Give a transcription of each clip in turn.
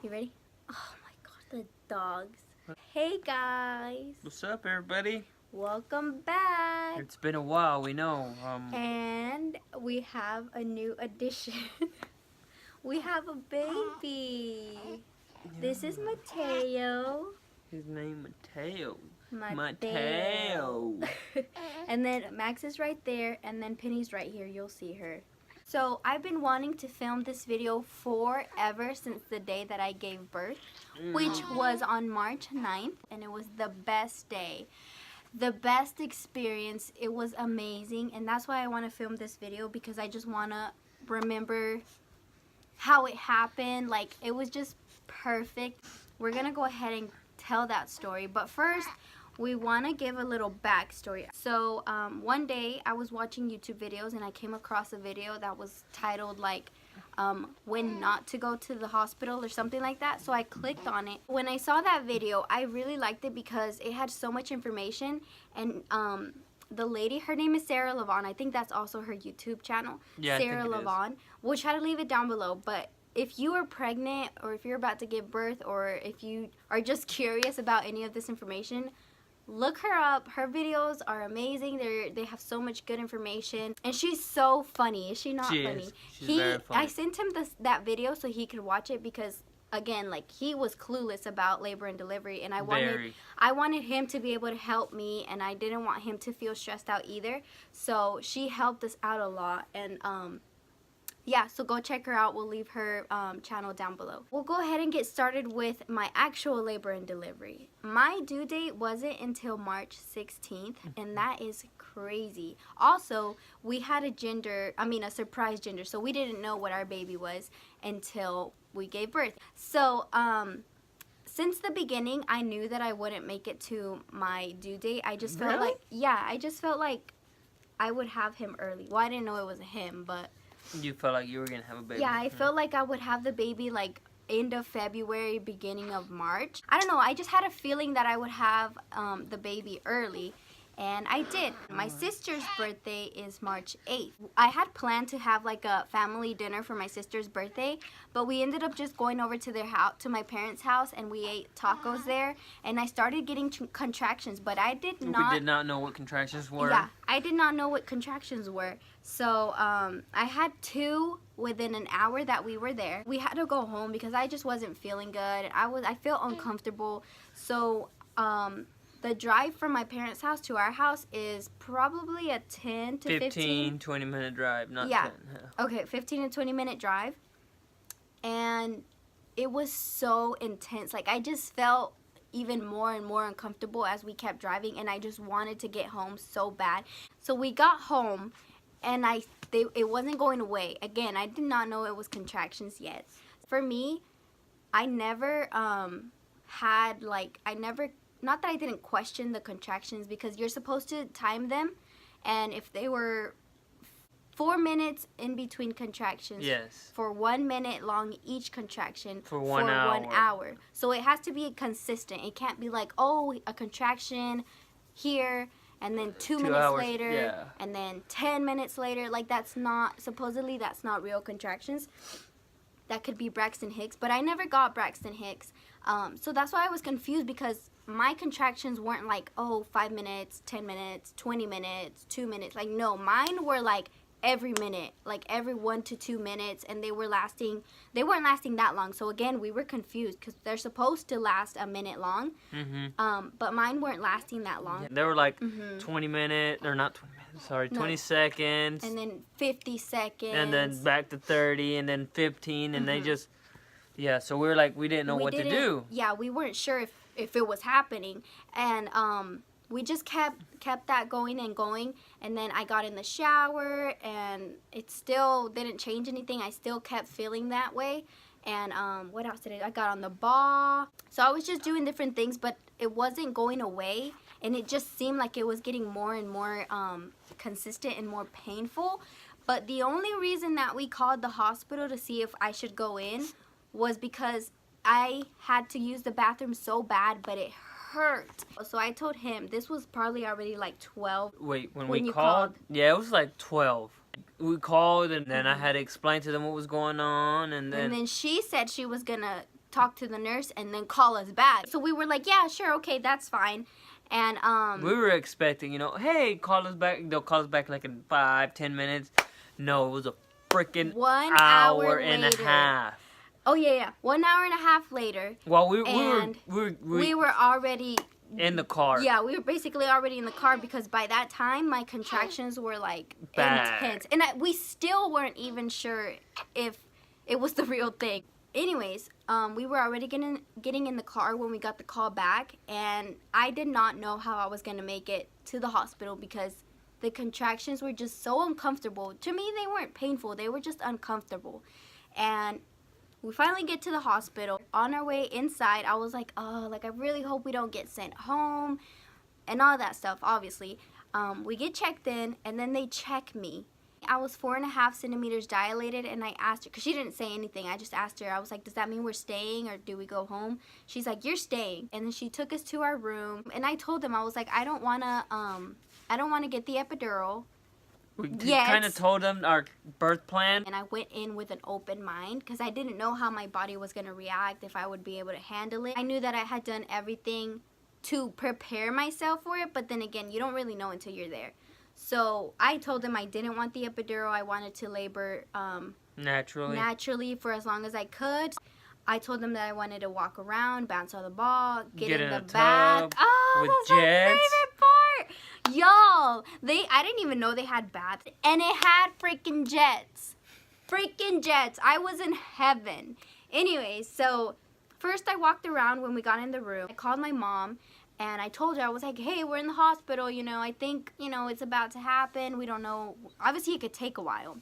You ready? Oh my god, the dogs. Hey guys. What's up, everybody? Welcome back. It's been a while, we know. And we have a new addition. We have a baby. Yeah. This is Mateo. His name Mateo. Mateo. And then Max is right there, and then Penny's right here. You'll see her. So I've been wanting to film this video forever, since the day that I gave birth, which was on March 9th, and it was the best day. The best experience. It was amazing, and that's why I want to film this video, because I just want to remember how it happened. Like, it was just perfect. We're gonna go ahead and tell that story, but first we want to give a little backstory. So one day I was watching YouTube videos, and I came across a video that was titled like when not to go to the hospital or something like that. So I clicked on it. When I saw that video, I really liked it because it had so much information, and the lady, her name is Sarah Lavonne. I think that's also her YouTube channel. Yeah, Sarah Lavonne. We'll try to leave it down below, but if you are pregnant, or if you're about to give birth, or if you are just curious about any of this information, look her up. Her videos are amazing. They have so much good information, and she's so funny. Is she not funny? She's very funny. I sent him that video so he could watch it, because again, like, he was clueless about labor and delivery, and I wanted him to be able to help me, and I didn't want him to feel stressed out either. So she helped us out a lot, and yeah, so go check her out. We'll leave her channel down below. We'll go ahead and get started with my actual labor and delivery. My due date wasn't until March 16th, and that is crazy. Also, we had a surprise gender, so we didn't know what our baby was until we gave birth. So, since the beginning, I knew that I wouldn't make it to my due date. I just felt like, I just felt like I would have him early. Well, I didn't know it was him, but you felt like you were gonna have a baby. Yeah, I felt like I would have the baby like end of February, beginning of March. I don't know, I just had a feeling that I would have the baby early, and I did. My sister's birthday is March 8th. I had planned to have like a family dinner for my sister's birthday, but we ended up just going over to their house, to my parents' house, and we ate tacos there, and I started getting contractions, but I did not... We did not know what contractions were. Yeah, I did not know what contractions were. So I had 2 within an hour that we were there. We had to go home because I just wasn't feeling good. I felt uncomfortable. So the drive from my parents' house to our house is probably a 10 to 15, 20-minute drive, not 10. Yeah. Okay, 15 to 20-minute drive. And it was so intense. Like, I just felt even more and more uncomfortable as we kept driving, and I just wanted to get home so bad. So we got home, and it wasn't going away. Again, I did not know it was contractions yet. For me, I never not that I didn't question the contractions, because you're supposed to time them, and if they were 4 minutes in between contractions, yes, for 1 minute long each contraction, for 1 hour. So it has to be consistent. It can't be like, oh, a contraction here, and then 2 minutes later, and then 10 minutes later. Like, supposedly that's not real contractions. That could be Braxton Hicks, but I never got Braxton Hicks. So that's why I was confused, because my contractions weren't like, oh, 5 minutes, 10 minutes, 20 minutes, 2 minutes. Like, no, mine were like every minute, like every 1 to 2 minutes, and they weren't lasting that long. So again, we were confused, because they're supposed to last a minute long, but mine weren't lasting that long. Yeah, they were like 20 minutes, or not 20 minutes, sorry, 20 seconds, and then 50 seconds, and then back to 30, and then 15, and they just, so we were like, we didn't know what to do. Yeah, we weren't sure if it was happening, and we just kept that going and going, and then I got in the shower, and it still didn't change anything. I still kept feeling that way, and what else did I got on the ball. So I was just doing different things, but it wasn't going away, and it just seemed like it was getting more and more consistent and more painful. But the only reason that we called the hospital to see if I should go in was because I had to use the bathroom so bad, but it hurt. So I told him, this was probably already like 12. Wait, when we called? Yeah, it was like 12. We called, and then I had to explain to them what was going on, and then she said she was gonna talk to the nurse and then call us back. So we were like, yeah, sure, okay, that's fine. And we were expecting, hey, call us back. They'll call us back like in 5-10 minutes. No, it was a freaking 1 hour and a half. Oh yeah. 1 hour and a half later. Well, we were already in the car. Yeah, we were basically already in the car because by that time my contractions were like bad. Intense, and we still weren't even sure if it was the real thing. Anyways, we were already getting in the car when we got the call back, and I did not know how I was gonna make it to the hospital because the contractions were just so uncomfortable. To me, they weren't painful; they were just uncomfortable, and we finally get to the hospital. On our way inside, I was like, oh, like I really hope we don't get sent home and all that stuff, obviously. We get checked in, and then they check me. I was 4.5 centimeters dilated, and I asked her, because she didn't say anything. I just asked her, I was like, does that mean we're staying or do we go home? She's like, you're staying. And then she took us to our room, and I told them, I was like, I don't want to get the epidural. We kind of told them our birth plan. And I went in with an open mind because I didn't know how my body was going to react, if I would be able to handle it. I knew that I had done everything to prepare myself for it, but then again, you don't really know until you're there. So I told them I didn't want the epidural. I wanted to labor naturally for as long as I could. I told them that I wanted to walk around, bounce on the ball, get in the bath. Oh, that's my favorite part. Y'all, I didn't even know they had baths. And it had freaking jets. Freaking jets. I was in heaven. Anyways, so first I walked around when we got in the room. I called my mom and I told her, I was like, hey, we're in the hospital. I think, it's about to happen. We don't know. Obviously, it could take a while.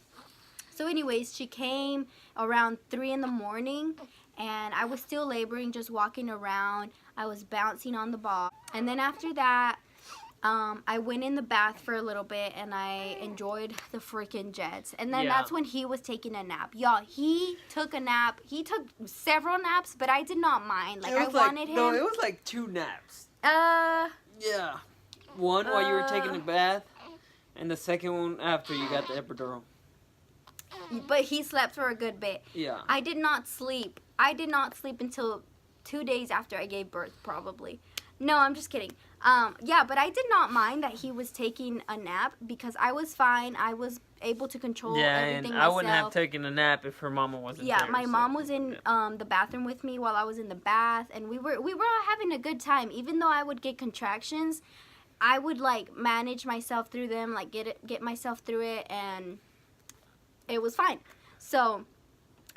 So anyways, she came around 3 in the morning. And I was still laboring, just walking around. I was bouncing on the ball. And then after that, I went in the bath for a little bit, and I enjoyed the freaking jets. And then that's when he was taking a nap. Y'all, he took a nap. He took several naps, but I did not mind. Like, I wanted him. No, it was like 2 naps. Yeah. One while you were taking a bath, and the second one after you got the epidural. But he slept for a good bit. Yeah. I did not sleep. I did not sleep until 2 days after I gave birth, probably. No, I'm just kidding. Yeah, but I did not mind that he was taking a nap because I was fine. I was able to control everything myself. I wouldn't have taken a nap if her mama wasn't there. Yeah, my mom was in the bathroom with me while I was in the bath, and we were all having a good time. Even though I would get contractions, I would like manage myself through them, like get myself through it, and it was fine. So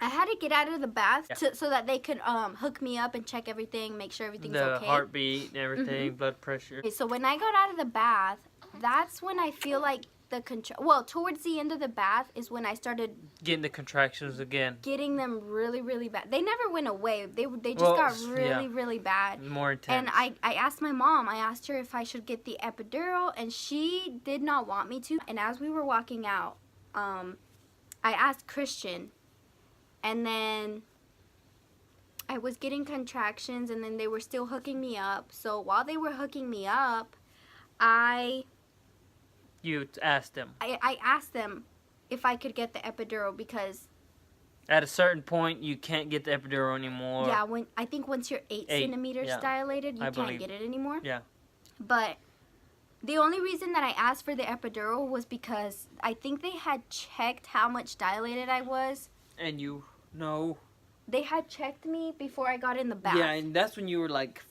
I had to get out of the bath so that they could hook me up and check everything, make sure everything's okay. The heartbeat and everything, blood pressure. Okay, so when I got out of the bath, that's when I feel like towards the end of the bath is when I started getting the contractions again. Getting them really, really bad. They never went away. They just got really, really bad. More intense. And I asked my mom, I asked her if I should get the epidural, and she did not want me to. And as we were walking out, I asked Christian, and then I was getting contractions, and then they were still hooking me up. So while they were hooking me up, You asked them. I asked them if I could get the epidural because at a certain point you can't get the epidural anymore. Yeah, I think once you're 8 centimeters dilated, you can't get it anymore. Yeah. But the only reason that I asked for the epidural was because I think they had checked how much dilated I was. And you know. They had checked me before I got in the bath. Yeah, and that's when you were like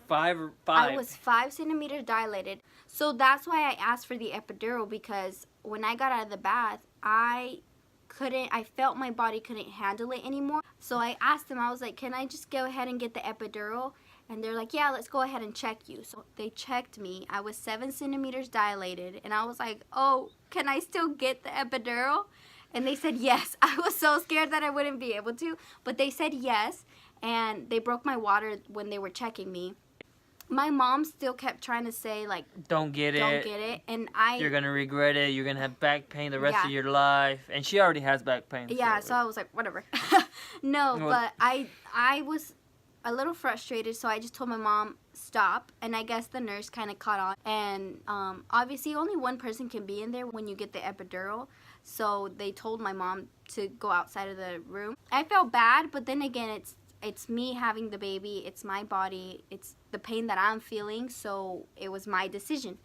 5. I was 5 centimeters dilated. So that's why I asked for the epidural, because when I got out of the bath, I felt my body couldn't handle it anymore. So I asked them, I was like, can I just go ahead and get the epidural? And they're like, yeah, let's go ahead and check you. So they checked me. I was 7 centimeters dilated. And I was like, oh, can I still get the epidural? And they said yes. I was so scared that I wouldn't be able to. But they said yes. And they broke my water when they were checking me. My mom still kept trying to say, like, don't get it. And you're going to regret it. You're going to have back pain the rest of your life. And she already has back pain. Yeah, so I was like, whatever. No, but I was a little frustrated, so I just told my mom, stop. And I guess the nurse kind of caught on. And obviously only one person can be in there when you get the epidural. So they told my mom to go outside of the room. I felt bad, but then again, it's me having the baby. It's my body. It's the pain that I'm feeling. So it was my decision.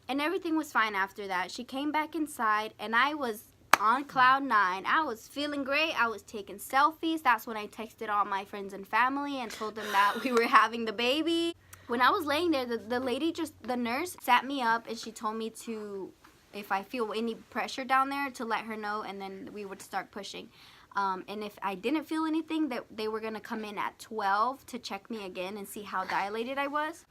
And everything was fine after that. She came back inside, and I was on cloud 9. I was feeling great. I was taking selfies. That's when I texted all my friends and family and told them that we were having the baby. When I was laying there, the nurse sat me up, and she told me to, if I feel any pressure down there, to let her know, and then we would start pushing. And if I didn't feel anything, that they were going to come in at 12 to check me again and see how dilated I was.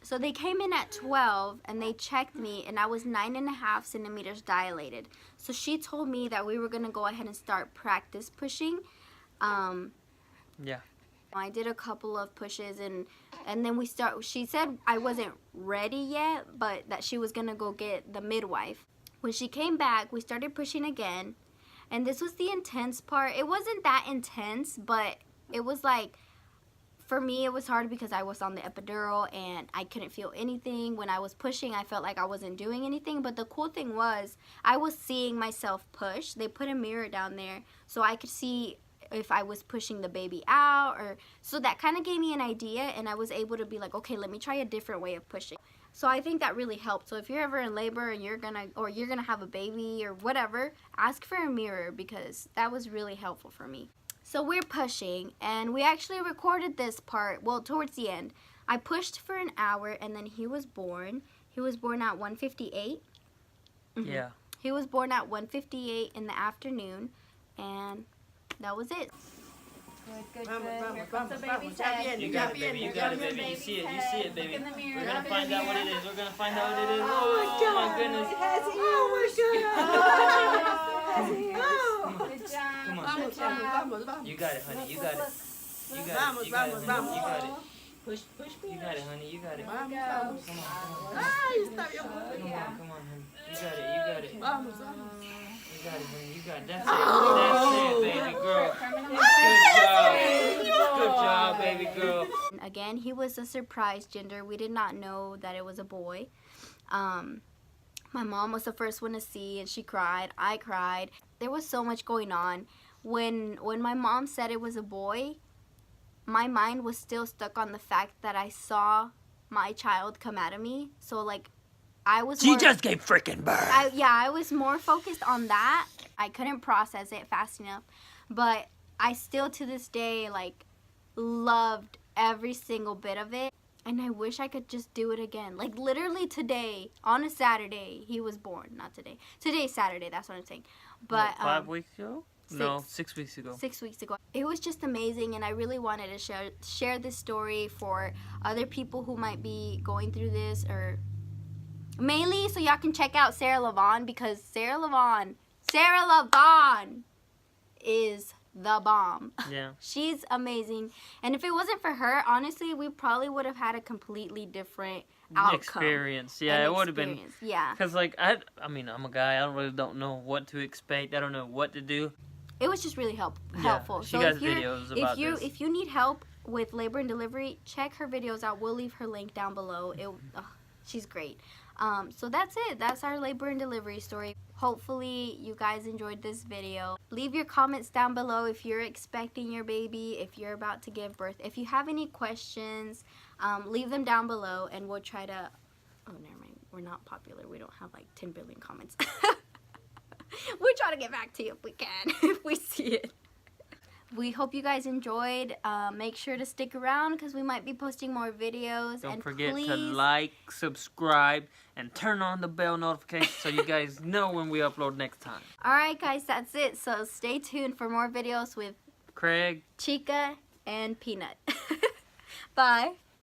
So they came in at 12 and they checked me, and I was 9.5 centimeters dilated. So she told me that we were going to go ahead and start practice pushing. Yeah. I did a couple of pushes, and then she said I wasn't ready yet, but that she was going to go get the midwife. When she came back, we started pushing again. And this was the intense part. It wasn't that intense, but it was like, for me, it was hard because I was on the epidural and I couldn't feel anything. When I was pushing, I felt like I wasn't doing anything. But the cool thing was, I was seeing myself push. They put a mirror down there so I could see if I was pushing the baby out. So that kind of gave me an idea, and I was able to be like, okay, let me try a different way of pushing. So I think that really helped. So if you're ever in labor and you're gonna have a baby or whatever, ask for a mirror, because that was really helpful for me. So we're pushing, and we actually recorded this part, well, towards the end. I pushed for an hour, and then he was born. He was born at 1:58. Yeah. He was born at 1:58 in the afternoon, and that was it. Good. Here comes the baby's head. You got it, baby. You got it, baby. You see it, baby. Look in the mirror. We're gonna find out what it is. We're gonna find out what it is. Oh my goodness. Good job. Come on. You got it, honey. You got it. You got it. You got it, honey. You got it. Push me. You got it, honey. You got it. Go. Come on. Come on, honey. You got it. You got it. You got it, honey. You got it. That's it, baby girl. Good job, baby girl. Again, he was a surprise gender. We did not know that it was a boy. My mom was the first one to see, and she cried. I cried. There was so much going on. When my mom said it was a boy, my mind was still stuck on the fact that I saw my child come out of me. So, like, She just gave freaking birth. I was more focused on that. I couldn't process it fast enough. But I still, to this day, like, loved every single bit of it. And I wish I could just do it again. Like, literally today, on a Saturday, he was born. Not today. Today's Saturday, that's what I'm saying. But 5 weeks ago? No, 6 weeks ago. 6 weeks ago. It was just amazing, and I really wanted to share this story for other people who might be going through this, or mainly so y'all can check out Sarah Lavonne, because Sarah Lavonne is the bomb. Yeah. She's amazing. And if it wasn't for her, honestly, we probably would have had a completely different outcome. Experience. Yeah, it would have been. Yeah. Because, like, I mean, I'm a guy. I don't know what to expect. I don't know what to do. It was just really helpful. She got videos about this. If you need help with labor and delivery, check her videos out. We'll leave her link down below. She's great. So that's it. That's our labor and delivery story. Hopefully you guys enjoyed this video. Leave your comments down below if you're expecting your baby, if you're about to give birth. If you have any questions, leave them down below, and we'll try to... Oh, never mind. We're not popular. We don't have like 10 billion comments. We'll try to get back to you if we can, if we see it. We hope you guys enjoyed. Make sure to stick around, because we might be posting more videos. Don't forget to like, subscribe, and turn on the bell notification so you guys know when we upload next time. Alright guys, that's it. So stay tuned for more videos with Craig, Chica, and Peanut. Bye.